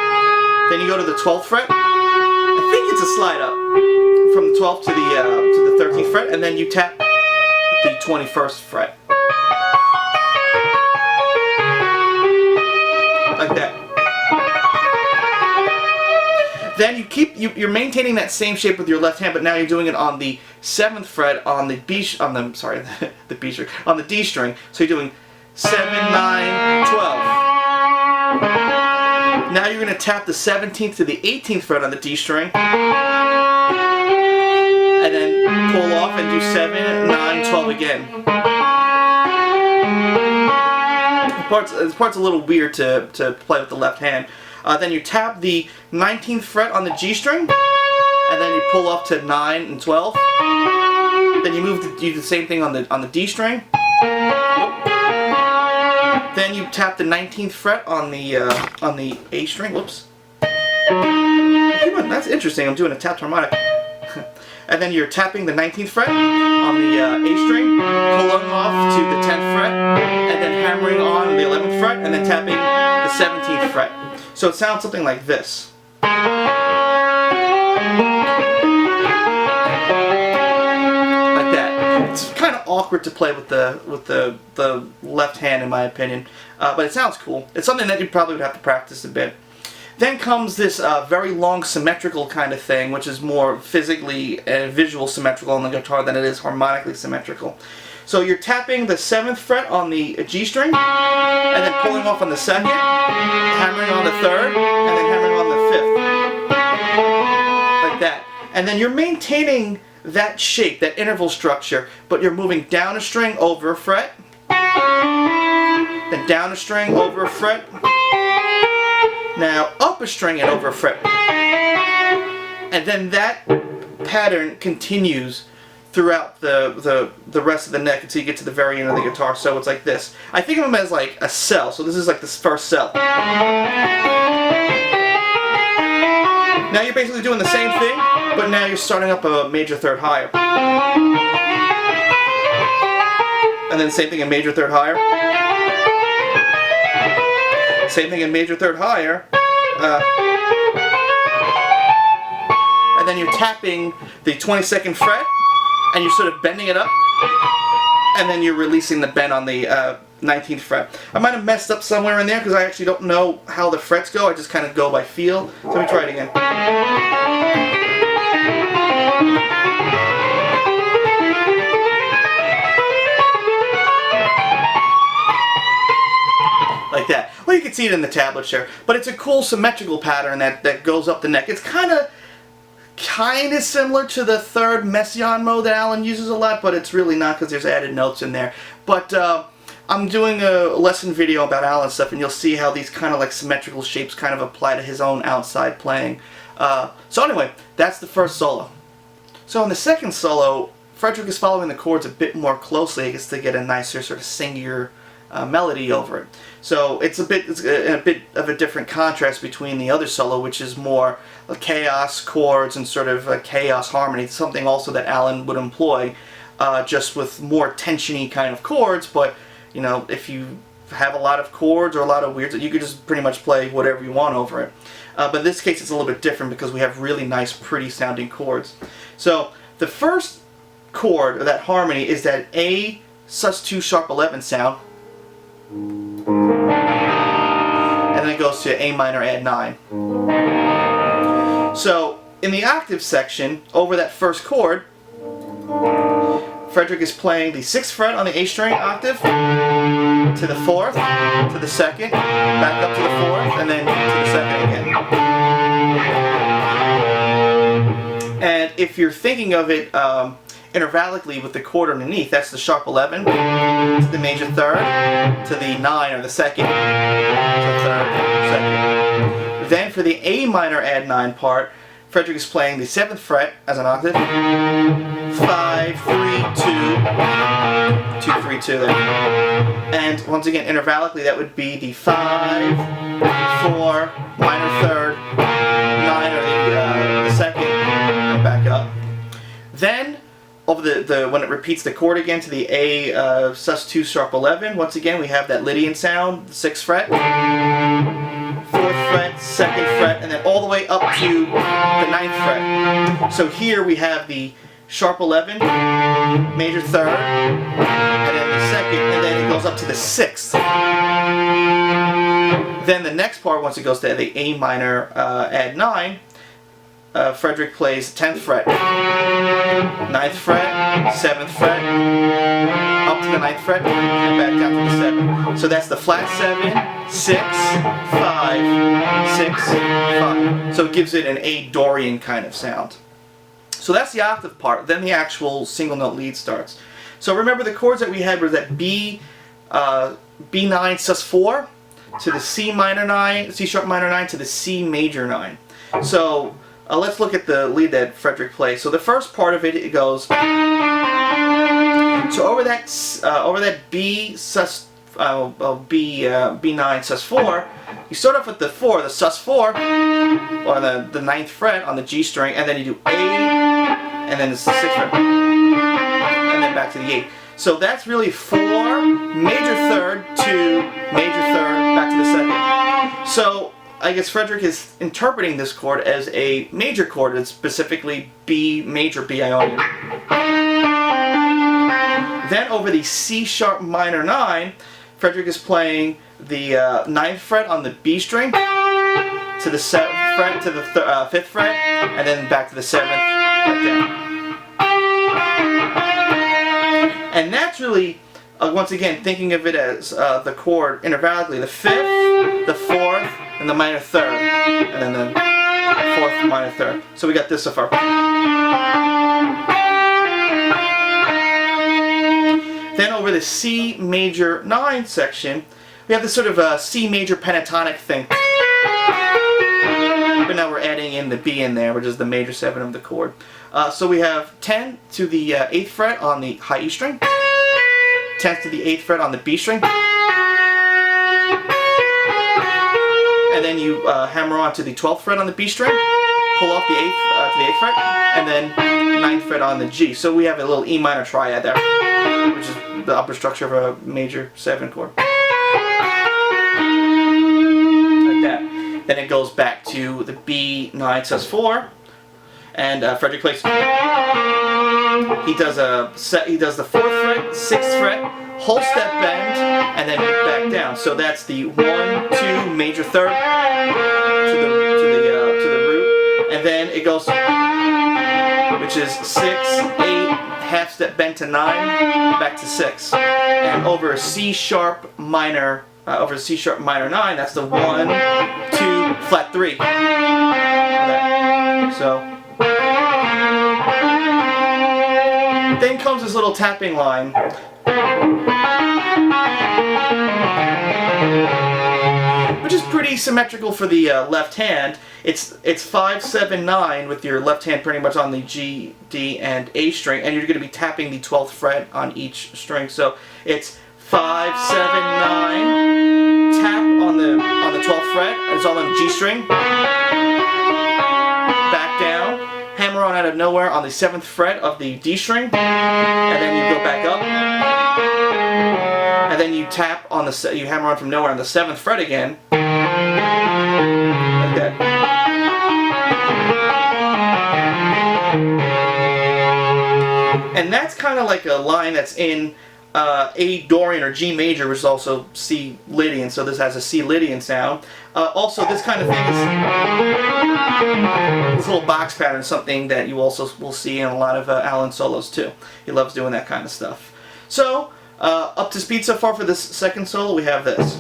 Then you go to the 12th fret. I think it's a slide up from the 12th to the 13th fret, and then you tap the 21st fret. Like that. Then you're maintaining that same shape with your left hand, but now you're doing it on the 7th fret on the the B string, on the D string. So you're doing 7, 9, 12. Now you're going to tap the 17th to the 18th fret on the D string, and then pull off and do 7, 9, 12 again. This part's a little weird to play with the left hand. Then you tap the 19th fret on the G string, and then you pull up to 9 and 12. Then you do the same thing on the D string. Then you tap the 19th fret on the A string. Whoops. That's interesting. I'm doing a tapped harmonic. And then you're tapping the 19th fret on the A string, pulling off to the 10th fret, and then hammering on the 11th fret, and then tapping the 17th fret. So it sounds something like this. Like that. It's kind of awkward to play with the left hand, in my opinion, but it sounds cool. It's something that you probably would have to practice a bit. Then comes this very long symmetrical kind of thing, which is more physically and visual symmetrical on the guitar than it is harmonically symmetrical. So you're tapping the 7th fret on the G string, and then pulling off on the 2nd, hammering on the 3rd, and then hammering on the 5th. Like that. And then you're maintaining that shape, that interval structure, but you're moving down a string over a fret, then down a string over a fret, now up a string and over a fret. And then that pattern continues throughout the rest of the neck until you get to the very end of the guitar. So it's like this. I think of them as like a cell. So this is like this first cell. Now you're basically doing the same thing, but now you're starting up a major third higher. And then same thing in major third higher. Same thing in major third higher. And then you're tapping the 22nd fret, and you're sort of bending it up, and then you're releasing the bend on the 19th fret. I might have messed up somewhere in there because I actually don't know how the frets go. I just kind of go by feel. So let me try it again. Like that. Well, you can see it in the tablature, but it's a cool symmetrical pattern that goes up the neck. It's kind of similar to the third Messiaen mode that Alan uses a lot, but it's really not because there's added notes in there. But I'm doing a lesson video about Alan stuff, and you'll see how these kind of like symmetrical shapes kind of apply to his own outside playing. So anyway, that's the first solo. So in the second solo, Fredrik is following the chords a bit more closely, I guess, to get a nicer sort of singier melody over it. So it's a bit of a different contrast between the other solo, which is more chaos chords and sort of chaos harmony. It's something also that Alan would employ, just with more tensiony kind of chords. But you know, if you have a lot of chords or a lot of weirds, you could just pretty much play whatever you want over it. But in this case, it's a little bit different because we have really nice, pretty sounding chords. So the first chord of that harmony is that A sus2 sharp 11 sound. And then it goes to A minor add 9. So in the octave section, over that first chord, Fredrik is playing the 6th fret on the A string octave, to the 4th, to the 2nd, back up to the 4th, and then to the 2nd again. And if you're thinking of it intervallically with the chord underneath, that's the sharp 11 to the major third, to the 9 or the 2nd, to the 3rd, 2nd. Then for the A minor add 9 part, Fredrik is playing the 7th fret as an octave. 5, 3, 2, 2, 3, 2 there. And once again, intervallically, that would be the 5, 4, minor 3rd, 9 or the 2nd, and back up. Then, over when it repeats the chord again to the A sus2 sharp 11, once again we have that Lydian sound, the 6th fret, 4th fret, 2nd fret, and then all the way up to the 9th fret. So here we have the sharp 11, major 3rd, and then the 2nd, and then it goes up to the 6th. Then the next part, once it goes to the A minor add 9, Fredrik plays 10th fret, 9th fret, 7th fret, up to the 9th fret, and back down to the 7th. So that's the flat 7, 6, 5, 6, 5. So it gives it an A Dorian kind of sound. So that's the octave part. Then the actual single note lead starts. So remember the chords that we had were that B9 sus4 to the C minor 9, C sharp minor 9 to the C major 9. So let's look at the lead that Fredrik plays. So the first part of it, it goes. So over that B sus B9 sus4, you start off with the 4, the sus4, or the 9th fret on the G string, and then you do A, and then it's the 6th fret, and then back to the 8. So that's really 4, major 3rd, 2, major 3rd, back to the 2nd. So I guess Fredrik is interpreting this chord as a major chord, and specifically B major, B Ionian. Then over the C sharp minor 9, Fredrik is playing the 9th fret on the B string to the 7th fret to the 5th fret, and then back to the 7th, back down. And that's really, once again, thinking of it as the chord intervallically, the 5th, the 4th, and the minor 3rd, and then the 4th minor 3rd. So we got this so far. Then over the C major 9 section, we have this sort of C major pentatonic thing. But now we're adding in the B in there, which is the major 7 of the chord. So we have 10 to the 8th fret on the high E string, 10th to the 8th fret on the B string, and then you hammer on to the 12th fret on the B string, pull off the 8th to the 8th fret, and then 9th fret on the G. So we have a little E minor triad there, which is the upper structure of a major 7 chord. Like that. Then it goes back to the B9 sus4, and Fredrik plays. He does the 4th fret, 6th fret, whole step bend, and then back down. So that's the 1, 2 major 3rd to the root, and then it goes, which is 6, 8, half step bend to 9, back to 6, and over a C sharp minor, over a C sharp minor 9. That's the 1, 2, flat 3. So then comes this little tapping line. Which is pretty symmetrical for the left hand. It's 5, 7, 9 with your left hand pretty much on the G, D, and A string, and you're going to be tapping the 12th fret on each string. So it's 5, 7, 9, tap on the 12th fret. It's all on the G string. Back down, hammer on out of nowhere on the 7th fret of the D string, and then you go back up. And then you tap on you hammer on from nowhere on the 7th fret again, like that. And that's kind of like a line that's in A Dorian or G major, which is also C Lydian, so this has a C Lydian sound. Also, this kind of thing is, this little box pattern is something that you also will see in a lot of Alan solos too. He loves doing that kind of stuff. So, up to speed so far for this second solo, we have this.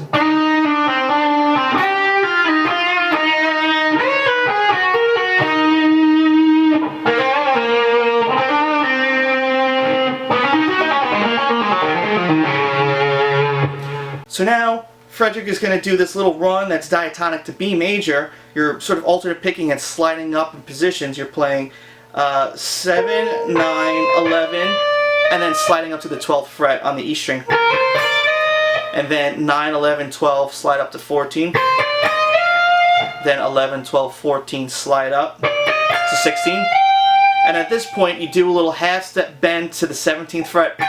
So now, Fredrik is going to do this little run that's diatonic to B major. You're sort of alternate picking and sliding up in positions. You're playing 7, 9, 11, and then sliding up to the 12th fret on the E string. And then 9, 11, 12, slide up to 14. Then 11, 12, 14, slide up to 16. And at this point, you do a little half step bend to the 17th fret.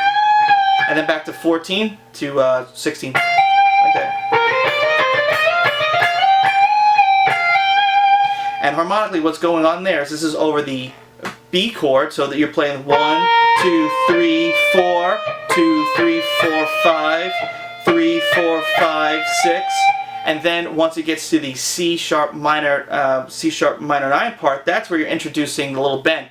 And then back to 14 to 16. Like that. And harmonically, what's going on there is this is over the B chord, so that you're playing 1, 2, 3, 4, 2, 3, 4, 5, 3, 4, 5, 6, and then once it gets to the C sharp minor 9 part, that's where you're introducing the little bend.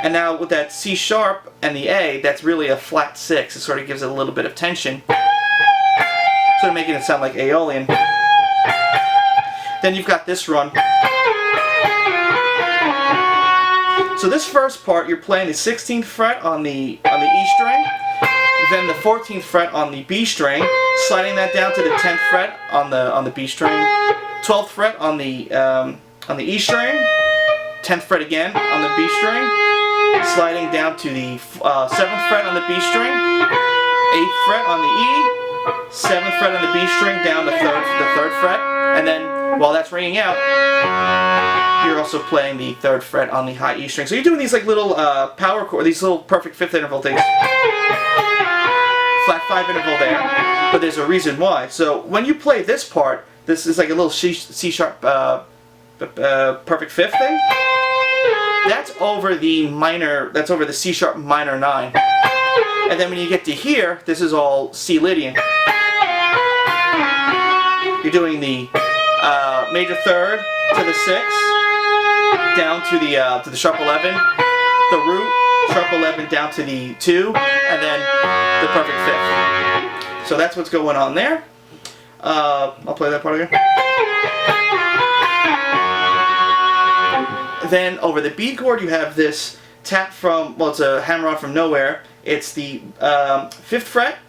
And now with that C sharp and the A, that's really a flat 6. It sort of gives it a little bit of tension, sort of making it sound like Aeolian. Then you've got this run. So this first part, you're playing the 16th fret on the E string, then the 14th fret on the B string, sliding that down to the 10th fret on the B string, 12th fret on the E string, 10th fret again on the B string, sliding down to the 7th fret on the B string, 8th fret on the E, 7th fret on the B string down to the 3rd fret, and then while that's ringing out, you're also playing the 3rd fret on the high E string. So you're doing these like little power chord, these little perfect 5th interval things. Flat 5 interval there, but there's a reason why. So when you play this part, this is like a little C sharp perfect 5th thing. That's over the minor. That's over the C sharp minor 9. And then when you get to here, this is all C Lydian. You're doing the major 3rd to the 6th, down to the sharp 11, the root, sharp 11 down to the 2, and then the perfect 5th. So that's what's going on there. I'll play that part again. Then over the B chord, you have this tap from, well, it's a hammer on from nowhere. It's the 5th fret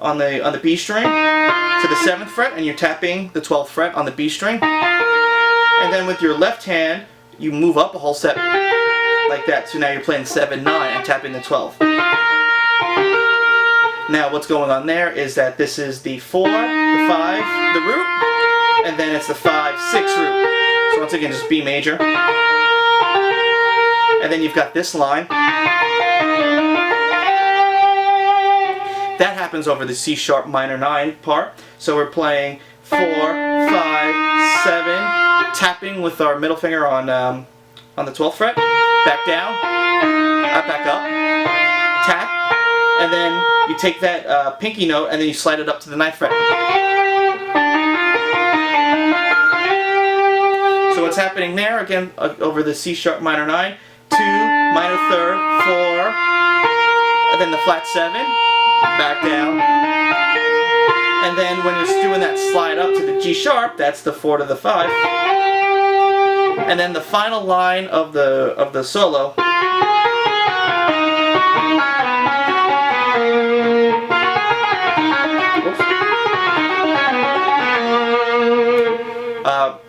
on the B string to the 7th fret, and you're tapping the 12th fret on the B string. And then with your left hand, you move up a whole step like that. So now you're playing 7, 9 and tapping the 12. Now what's going on there is that this is the 4, the 5, the root, and then it's the 5, 6 root. So once again, just B major. And then you've got this line. That happens over the C sharp minor 9 part. So we're playing 4, 5, 7, tapping with our middle finger on the 12th fret, back down, back up, tap, and then you take that pinky note and then you slide it up to the 9th fret. So what's happening there, again, over the C sharp minor 9, 2, minor 3rd, 4, and then the flat 7, back down, and then when you're doing that slide up to the G sharp, that's the 4 to the 5, and then the final line of the solo.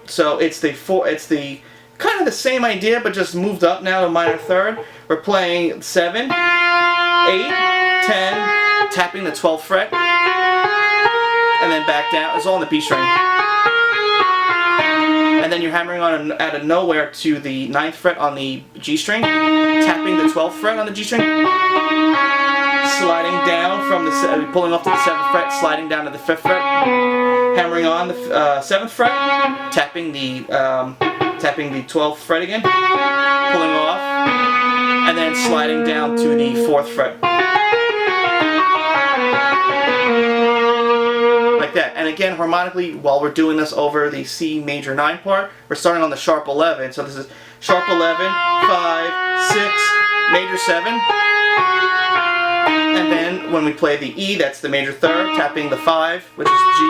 So it's the kind of the same idea, but just moved up now to minor 3rd. We're playing 7, 8, 10, tapping the 12th fret, and then back down. It's all on the B string. And then you're hammering on out of nowhere to the 9th fret on the G string, tapping the 12th fret on the G string, sliding down from the pulling off to the 7th fret, sliding down to the 5th fret, hammering on the 7th fret, tapping the 12th fret again, pulling off, and then sliding down to the 4th fret. Like that. And again, harmonically, while we're doing this over the C major 9 part, we're starting on the sharp 11. So this is sharp 11, 5, 6, major 7. And then when we play the E, that's the major 3rd, tapping the 5, which is G,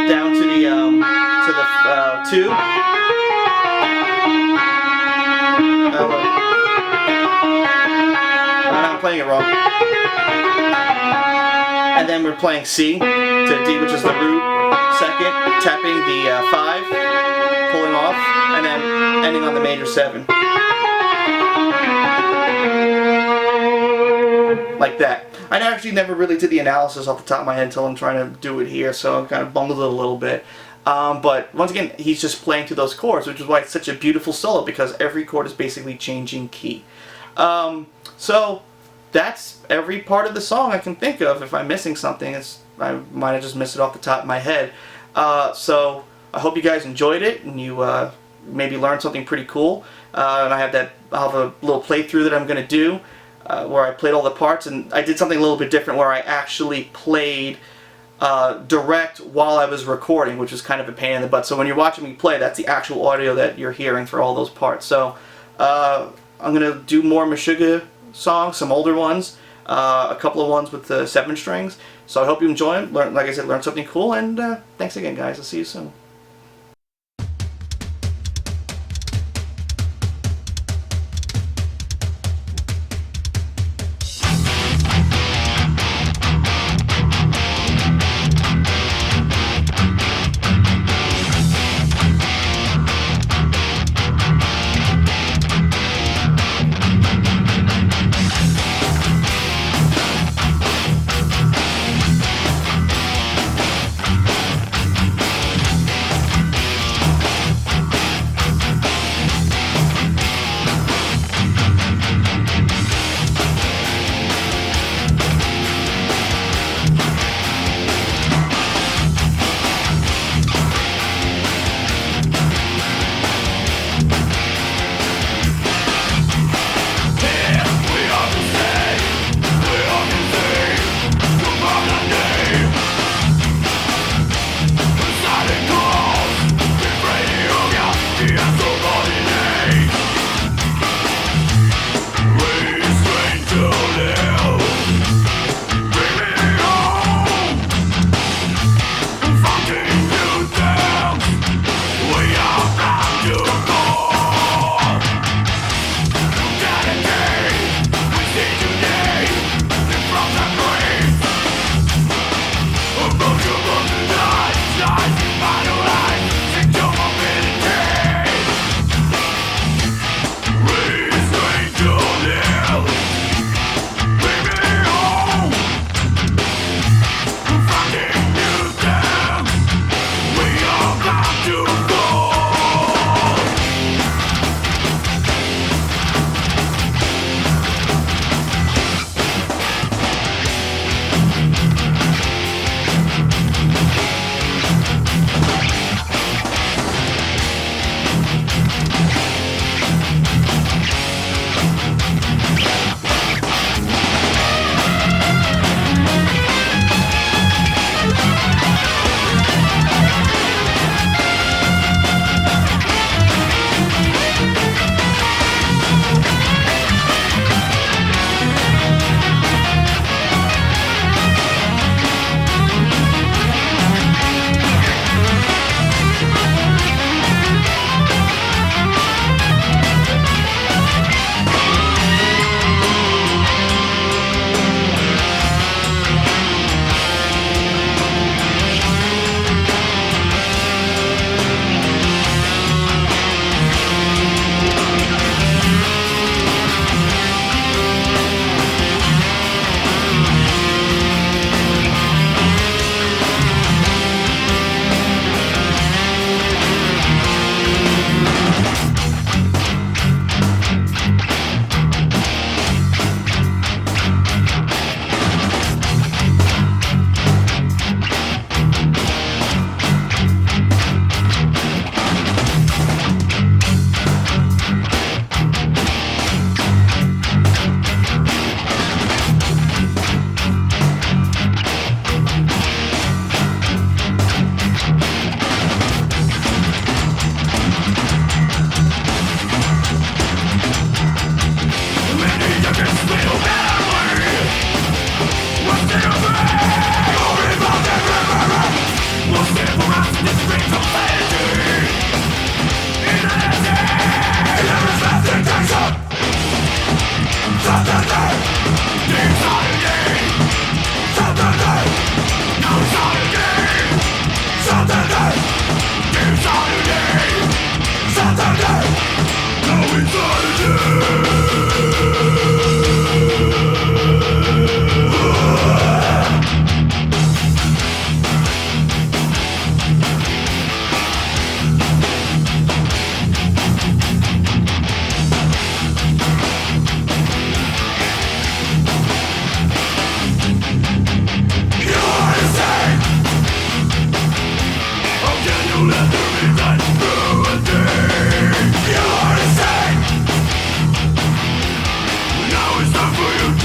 down to the 2. I'm playing it wrong. And then then we're playing C to D, which is the root second, tapping the 5, pulling off, and then ending on the major 7. Like that. I actually never really did the analysis off the top of my head until I'm trying to do it here, so I kind of bungled it a little bit. But once again, he's just playing to those chords, which is why it's such a beautiful solo, because every chord is basically changing key. So that's every part of the song I can think of. If I'm missing something, I might have just missed it off the top of my head. So I hope you guys enjoyed it, and you maybe learned something pretty cool. And I'll have a little playthrough that I'm going to do, where I played all the parts, and I did something a little bit different where I actually played direct while I was recording, which is kind of a pain in the butt. So when you're watching me play, that's the actual audio that you're hearing for all those parts. So I'm going to do more Meshuggah songs, some older ones, a couple of ones with the 7 strings. So I hope you enjoy them. Like I said, learn something cool, and thanks again, guys. I'll see you soon.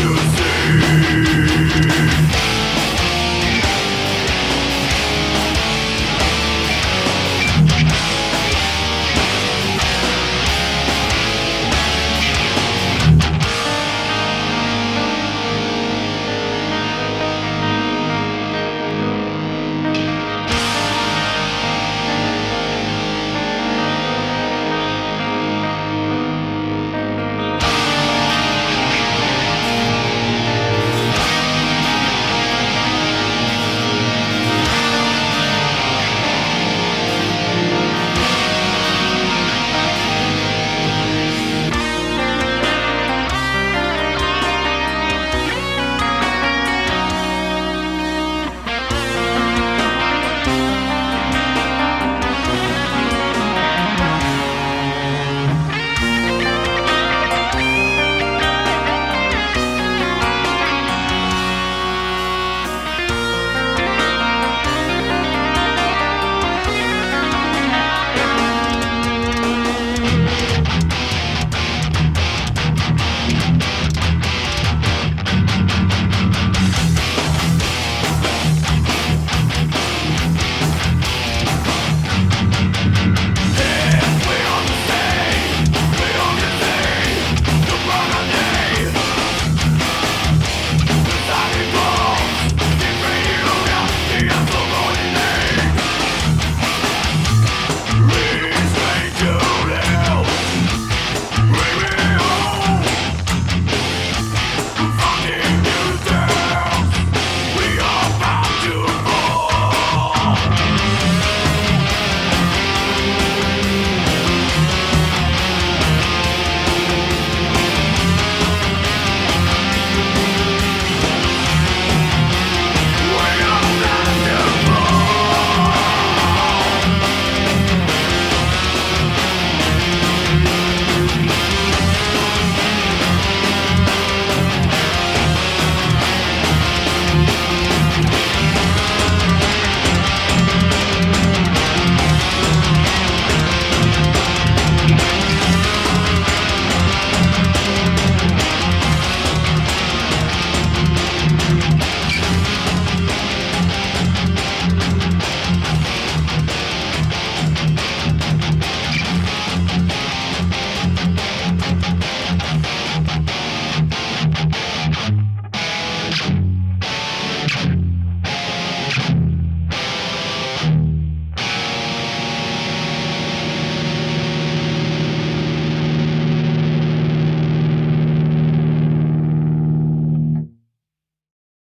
to see.